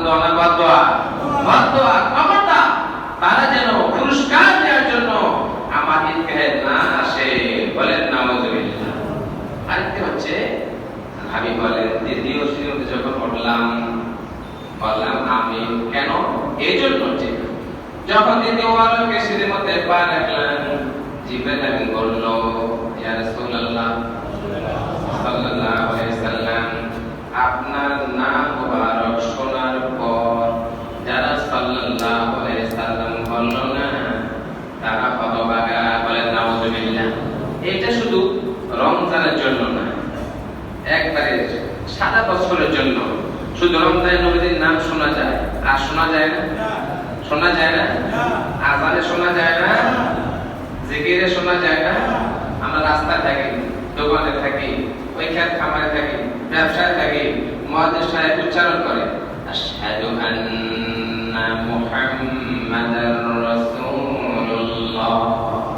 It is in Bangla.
দোয়া না বদদোয়া? বদদোয়া। খবরদার তারা যেন পুরস্কার দেওয়ার জন্য আমার ঈদগাহে না আসে। বলেন নাউযুবিল্লাহ। আরেকটি হচ্ছে ভাবি বলেন দ্বিতীয় সুযোগে যখন বললাম আমি কেন? এই জন্য যে যখন দ্বিতীয় ওয়ারকে সিঁড়ির মধ্যে পা রাখলেন, জিবরাইল আমিন বলল, ইয়া রাসূলুল্লাহ সাল্লাল্লাহু আলাইহি সাল্লাম, আপনার নাম মুবারক শোনার পর যারা সাল্লাল্লাহু আলাইহি সাল্লাম বলল না, তারা হতভাগা। বলেন নাউযুবিল্লাহ। এটা শুধু রমজানের জন্য না, একবারে সারা বছরের জন্য। শুধু রমজানে নবীর নাম শোনা যায় আর শোনা যায় না? শোনা যায় না? আযানে শোনা যায় না? জিকিরে শোনা যায় না? আমরা রাস্তায় থাকি, দোকানে থাকি, ওই খেত খামারে থাকি, ব্যবসায় থাকি, মুয়াজ্জিন সাহেব উচ্চারণ করে আশহাদু আন্না মুহাম্মাদার